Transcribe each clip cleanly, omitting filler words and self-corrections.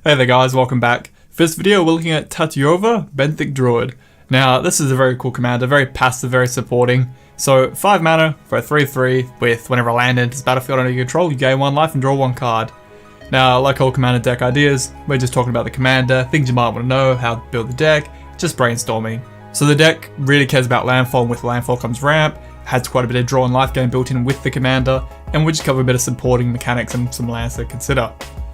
Hey there guys, welcome back. For this video we're looking at Tatyova, Benthic Druid. Now this is a very cool commander, very passive, very supporting. So 5 mana for a 3/3 with whenever a land enters battlefield under your control, you gain 1 life and draw 1 card. Now like all commander deck ideas, we're just talking about the commander, things you might want to know, how to build the deck, just brainstorming. So the deck really cares about landfall, and with landfall comes ramp, has quite a bit of draw and life gain built in with the commander, and we just cover a bit of supporting mechanics and some lands to consider.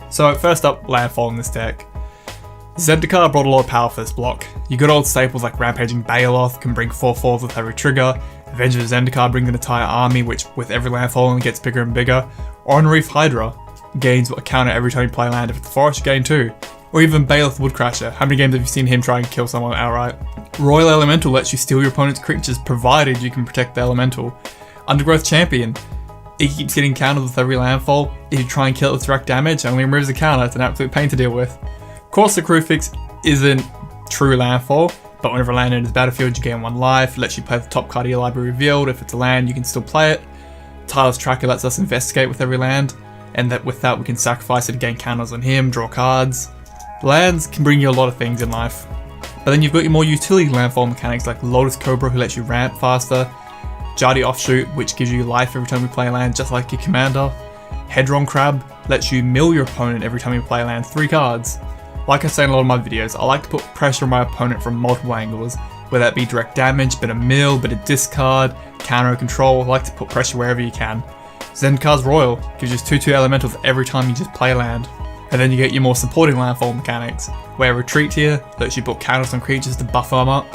So first up, landfall in this deck. Zendikar brought a lot of power for this block. You got old staples like Rampaging Baloths can bring 4/4s with every trigger. Avenger of Zendikar brings an entire army, which with every landfall only gets bigger and bigger. Oran-Rief Hydra gains a counter every time you play land. If it's a forest, you gain 2. Or even Baloth Woodcrasher. How many games have you seen him try and kill someone outright? Roil Elemental lets you steal your opponent's creatures provided you can protect the elemental. Undergrowth Champion. It keeps getting countered with every landfall. If you try and kill it with direct damage, it only removes the counter. It's an absolute pain to deal with. Of course, the Kruphix isn't true landfall, but whenever a land enters the battlefield, you gain 1 life. It lets you play the top card of your library revealed. If it's a land, you can still play it. Tireless Tracker lets us investigate with every land, and with that we can sacrifice it to gain counters on him, draw cards. Lands can bring you a lot of things in life. But then you've got your more utility landfall mechanics like Lotus Cobra, who lets you ramp faster. Jaddi Offshoot, which gives you life every time you play a land, just like your commander. Hedron Crab lets you mill your opponent every time you play a land, 3 cards. Like I say in a lot of my videos, I like to put pressure on my opponent from multiple angles, whether that be direct damage, bit of mill, bit of discard, counter control. I like to put pressure wherever you can. Zendikar's Roil gives you 2/2 elementals every time you just play a land. And then you get your more supporting landfall mechanics, where Retreat here lets you put counters on creatures to buff them up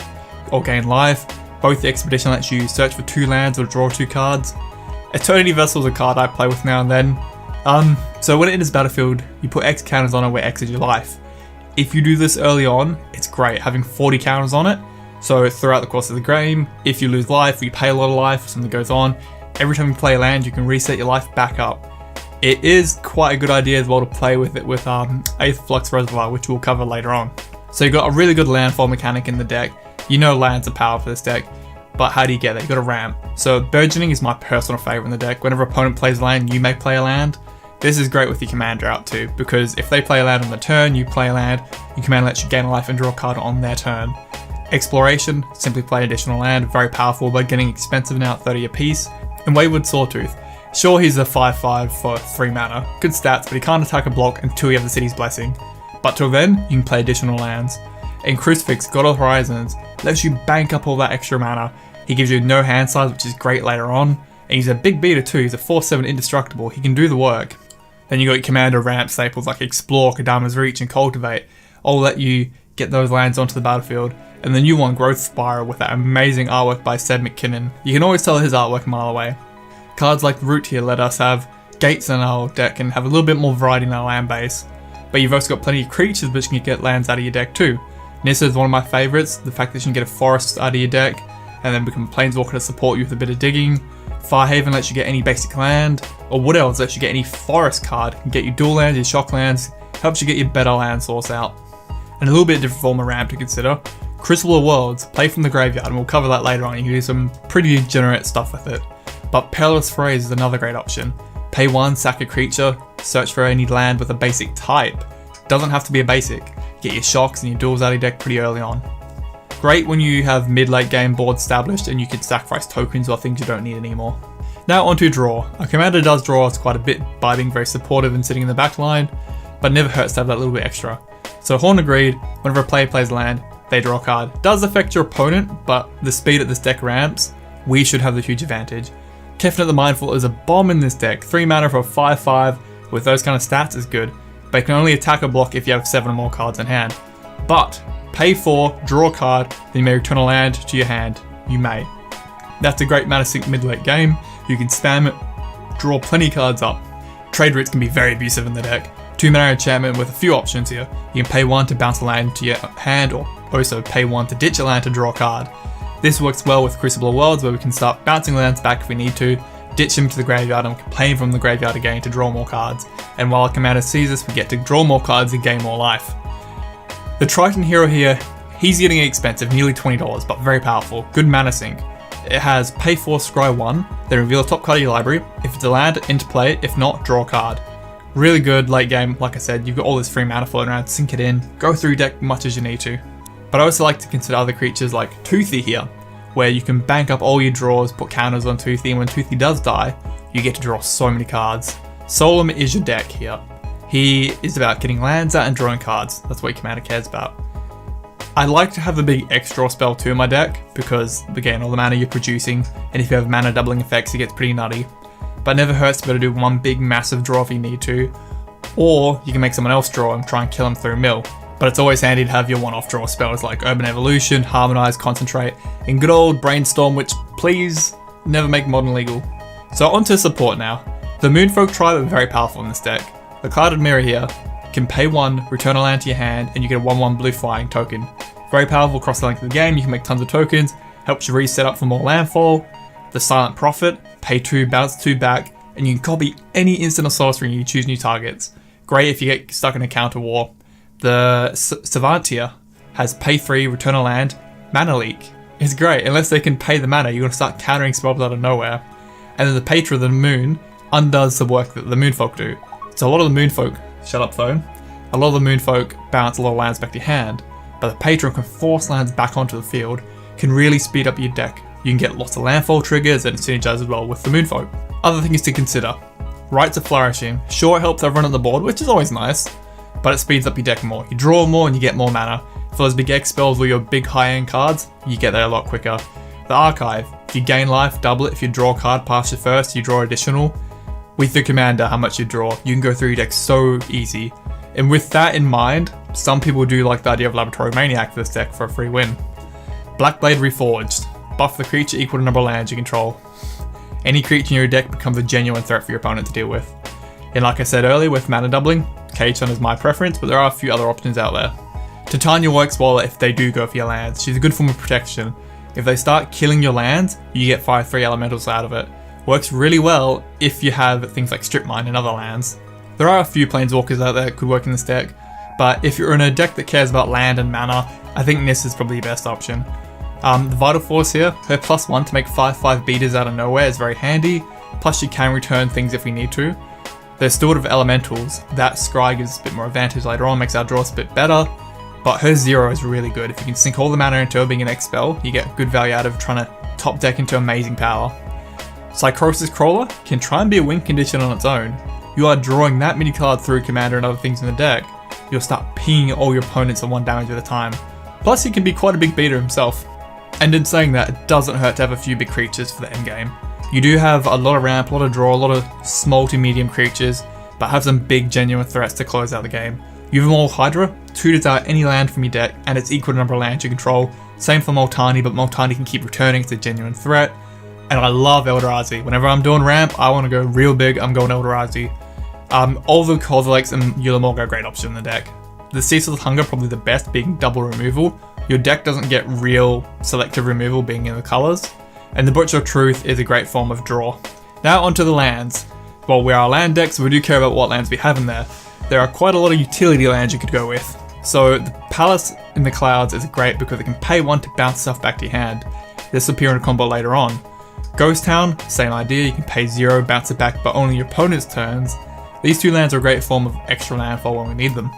or gain life. Both the Expedition lets you search for 2 lands or draw 2 cards. Eternity Vessel is a card I play with now and then. So when it enters battlefield, you put X counters on it where X is your life. If you do this early on, it's great, having 40 counters on it. So throughout the course of the game, if you lose life or you pay a lot of life, something goes on, every time you play a land, you can reset your life back up. It is quite a good idea as well to play with it with 8th Flux Reservoir, which we'll cover later on. So you've got a really good landfall mechanic in the deck. You know lands are power for this deck, but how do you get there? You got a ramp. So Burgeoning is my personal favourite in the deck. Whenever opponent plays a land, you may play a land. This is great with your commander out too, because if they play a land on the turn, you play a land, your commander lets you gain a life and draw a card on their turn. Exploration, simply play additional land, very powerful but getting expensive now at 30 a piece. And Wayward Swordtooth. Sure, he's a 5/5 for 3 mana, good stats, but he can't attack a block until you have the City's Blessing. But till then, you can play additional lands. And Kruphix, God of Horizons, lets you bank up all that extra mana. He gives you no hand size, which is great later on. And he's a big beater too, he's a 4/7 indestructible, he can do the work. Then you got your commander ramp staples like Explore, Kodama's Reach, and Cultivate. All let you get those lands onto the battlefield. And the new one, Growth Spiral, with that amazing artwork by Seb McKinnon. You can always tell his artwork a mile away. Cards like Root here let us have gates in our deck and have a little bit more variety in our land base. But you've also got plenty of creatures which can get lands out of your deck too. Nissa is one of my favourites, the fact that you can get a forest out of your deck and then become a planeswalker to support you with a bit of digging. Farhaven lets you get any basic land, or Wood Elves lets you get any forest card, can get you dual lands, your shock lands, helps you get your better land source out. And a little bit different form of ramp to consider. Crucible of Worlds, play from the graveyard, and we'll cover that later on. You can do some pretty degenerate stuff with it. But Perilous Forays is another great option. Pay 1, sack a creature, search for any land with a basic type. Doesn't have to be a basic. Get your shocks and your duels out of your deck pretty early on. Great when you have mid-late game board established and you can sacrifice tokens or things you don't need anymore. Now onto draw. Our commander does draw us quite a bit by being very supportive and sitting in the back line, but it never hurts to have that little bit extra. So Horn agreed, whenever a player plays land, they draw a card. Does affect your opponent, but the speed at this deck ramps, we should have the huge advantage. Kefnet the Mindful is a bomb in this deck. 3 mana for a 5/5 with those kind of stats is good, but it can only attack a block if you have 7 or more cards in hand. But pay 4, draw a card, then you may return a land to your hand. You may. That's a great mana sink mid-late game. You can spam it, draw plenty of cards up. Trade routes can be very abusive in the deck. 2 mana enchantment with a few options here. You can pay 1 to bounce a land to your hand, or also pay 1 to ditch a land to draw a card. This works well with Crucible of Worlds, where we can start bouncing lands back if we need to, ditch them to the graveyard and play from the graveyard again to draw more cards. And while our commander sees this, we get to draw more cards and gain more life. The Triton hero here, he's getting expensive, nearly $20, but very powerful. Good mana sink. It has pay 4, scry 1, then reveal the top card of your library. If it's a land, interplay it. If not, draw a card. Really good late game. Like I said, you've got all this free mana floating around, sink it in, go through your deck as much as you need to. But I also like to consider other creatures like Toothy here, where you can bank up all your draws, put counters on Toothy, and when Toothy does die, you get to draw so many cards. Solemn is your deck here. He is about getting lands out and drawing cards. That's what your commander cares about. I like to have a big X-Draw spell too in my deck, because again, all the mana you're producing, and if you have mana doubling effects, it gets pretty nutty. But it never hurts to be able to do one big massive draw if you need to, or you can make someone else draw and try and kill them through mill. But it's always handy to have your one-off draw spells like Urban Evolution, Harmonize, Concentrate, and good old Brainstorm, which please never make Modern legal. So onto support now. The Moonfolk tribe are very powerful in this deck. The Clouded Mirror here can pay 1, return a land to your hand, and you get a 1/1 blue flying token. Very powerful across the length of the game, you can make tons of tokens, helps you reset up for more landfall. The Silent Prophet, pay 2, bounce 2 back, and you can copy any instant or sorcery and you choose new targets. Great if you get stuck in a counter war. The Savant here has pay 3, return a land, mana leak. It's great, unless they can pay the mana, you're going to start countering spells out of nowhere. And then the Patron of the Moon undoes the work that the Moonfolk do. So a lot of the Moonfolk, shut up phone, a lot of the Moonfolk bounce a lot of lands back to your hand, but the Patron can force lands back onto the field, can really speed up your deck. You can get lots of landfall triggers and it synergizes well with the Moonfolk. Other things to consider. Rites of Flourishing. Sure, it helps everyone on the board, which is always nice, but it speeds up your deck more. You draw more and you get more mana. For those big X spells or your big high-end cards, you get there a lot quicker. The Archive. If you gain life, double it. If you draw a card past your first, you draw additional. With the commander, how much you draw, you can go through your deck so easy. And with that in mind, some people do like the idea of Laboratory Maniac for this deck for a free win. Blackblade Reforged. Buff the creature equal to number of lands you control. Any creature in your deck becomes a genuine threat for your opponent to deal with. And like I said earlier, with mana doubling, K-Chun is my preference, but there are a few other options out there. Titania works well if they do go for your lands. She's a good form of protection. If they start killing your lands, you get 5/3 elementals out of it. Works really well if you have things like Strip Mine and other lands. There are a few planeswalkers out there that could work in this deck, but if you're in a deck that cares about land and mana, I think Nissa is probably the best option. The Vital Force here, her +1 to make 5/5 beaters out of nowhere is very handy, plus you can return things if we need to. The Steward of Elementals, that scry gives a bit more advantage later on, makes our draws a bit better, but her 0 is really good. If you can sink all the mana into her being an X spell, you get good value out of trying to top deck into amazing power. Psychosis Crawler can try and be a win condition on its own. You are drawing that many cards through commander and other things in the deck, you'll start pinging all your opponents at 1 damage at a time. Plus he can be quite a big beater himself. And in saying that, it doesn't hurt to have a few big creatures for the endgame. You do have a lot of ramp, a lot of draw, a lot of small to medium creatures, but have some big genuine threats to close out the game. You have Wayward Hydra, tutors out any land from your deck, and it's equal to the number of lands you control. Same for Multani, but Multani can keep returning, it's a genuine threat. And I love Eldrazi. Whenever I'm doing ramp, I want to go real big, I'm going Eldrazi. All the Kozileks and Yulamorg are a great option in the deck. The Ceaseless Hunger, probably the best, being double removal. Your deck doesn't get real selective removal being in the colours. And the Butcher of Truth is a great form of draw. Now onto the lands. Well, we are a land deck, so we do care about what lands we have in there. There are quite a lot of utility lands you could go with. So the Palace in the Clouds is great because it can pay 1 to bounce stuff back to your hand. This will appear in a combo later on. Ghost Town, same idea, you can pay 0, bounce it back, but only your opponent's turns. These 2 lands are a great form of extra landfall when we need them.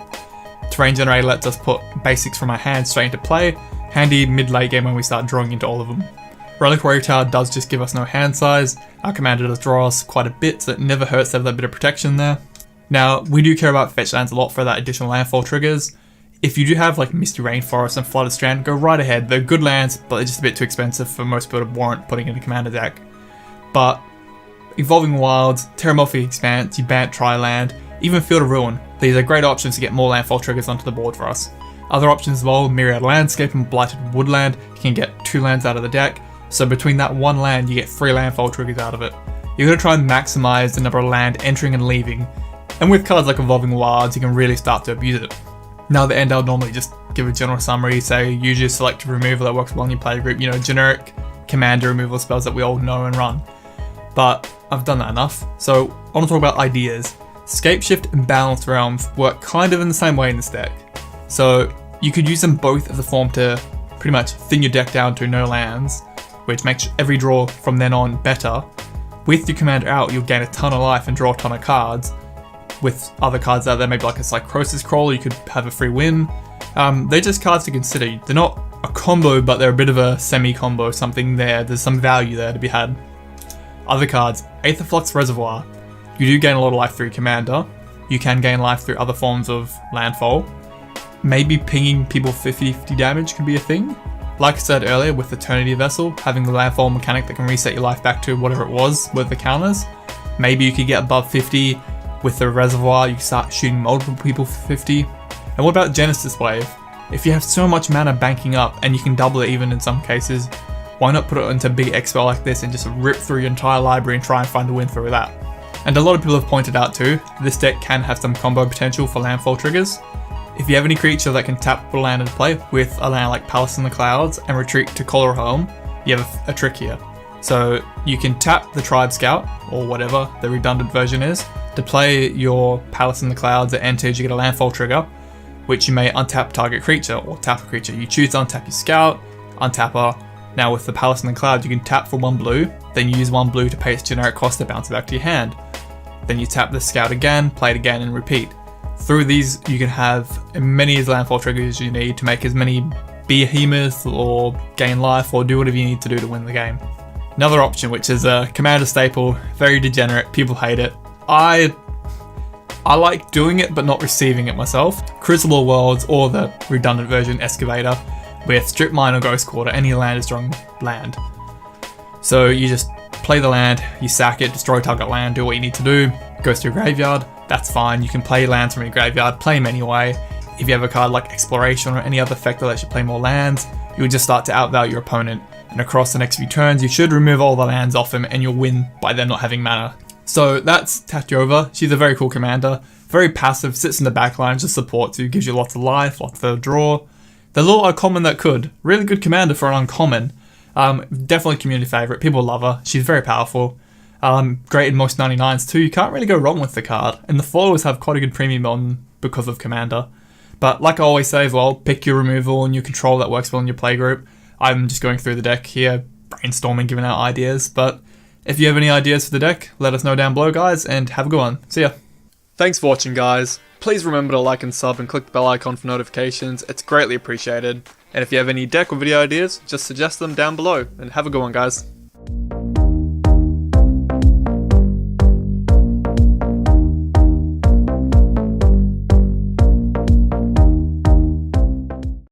Terrain Generator lets us put basics from our hand straight into play, handy mid-late game when we start drawing into all of them. Relic Warrior Tower does just give us no hand size, our commander does draw us quite a bit, so it never hurts to have that bit of protection there. Now, we do care about fetch lands a lot for that additional landfall triggers. If you do have like Misty Rainforest and Flooded Strand, go right ahead, they're good lands, but they're just a bit too expensive for most people to warrant putting in a commander deck. But Evolving Wilds, Terramorphic Expanse, you ban Tri-Land, even Field of Ruin, these are great options to get more landfall triggers onto the board for us. Other options as well, Myriad Landscape and Blighted Woodland, you can get 2 lands out of the deck, so between that 1 land you get 3 landfall triggers out of it. You're going to try and maximise the number of land entering and leaving, and with cards like Evolving Wilds you can really start to abuse it. Now the end, I'll normally just give a general summary, say use your selective removal that works well in your play group, you know, generic commander removal spells that we all know and run. But I've done that enough, so I want to talk about ideas. Scapeshift and Balanced Realms work kind of in the same way in this deck. So you could use them both as a form to pretty much thin your deck down to no lands, which makes every draw from then on better. With your commander out, you'll gain a ton of life and draw a ton of cards. With other cards out there, maybe like a Psychosis Crawler, you could have a free win. They're just cards to consider. They're not a combo, but they're a bit of a semi-combo, something there. There's some value there to be had. Other cards, Aetherflux Reservoir. You do gain a lot of life through your commander. You can gain life through other forms of landfall. Maybe pinging people for 50 damage could be a thing. Like I said earlier, with Eternity Vessel, having the landfall mechanic that can reset your life back to whatever it was with the counters. Maybe you could get above 50 with the reservoir, you can start shooting multiple people for 50. And what about Genesis Wave? If you have so much mana banking up, and you can double it even in some cases, why not put it into a big X spell like this and just rip through your entire library and try and find a win through that? And a lot of people have pointed out too, this deck can have some combo potential for landfall triggers. If you have any creature that can tap a land into play with a land like Palace in the Clouds and retreat to Colorhelm, you have a trick here. So you can tap the Tribe Scout, or whatever the redundant version is, to play your Palace in the Clouds that enters, you get a landfall trigger, which you may untap target creature or tap a creature. You choose to untap your Scout, untap her. Now with the Palace in the Clouds, you can tap for 1 blue, then you use 1 blue to pay its generic cost to bounce it back to your hand. Then you tap the Scout again, play it again, and repeat. Through these, you can have as many landfall triggers as you need to make as many behemoth or gain life or do whatever you need to do to win the game. Another option, which is a commander staple, very degenerate, people hate it. I like doing it but not receiving it myself. Crucible of Worlds, or the redundant version, Excavator, with Strip Mine or Ghost Quarter, any land is strong land. So you just play the land, you sack it, destroy target land, do what you need to do, goes to your graveyard, that's fine. You can play lands from your graveyard, play them anyway. If you have a card like Exploration or any other effect that lets you play more lands, you'll just start to outvalue your opponent. And across the next few turns, you should remove all the lands off him and you'll win by them not having mana. So that's Tatyova. She's a very cool commander. Very passive, sits in the back line, just supports you, gives you lots of life, lots of draw. The little uncommon that could. Really good commander for an uncommon. Definitely community favourite. People love her. She's very powerful. Great in most 99s too. You can't really go wrong with the card. And the followers have quite a good premium on because of commander. But like I always say as well, pick your removal and your control that works well in your playgroup. I'm just going through the deck here, brainstorming, giving out ideas. But if you have any ideas for the deck, let us know down below, guys, and have a good one. See ya. Thanks for watching, guys. Please remember to like and sub and click the bell icon for notifications. It's greatly appreciated. And if you have any deck or video ideas, just suggest them down below. And have a good one, guys.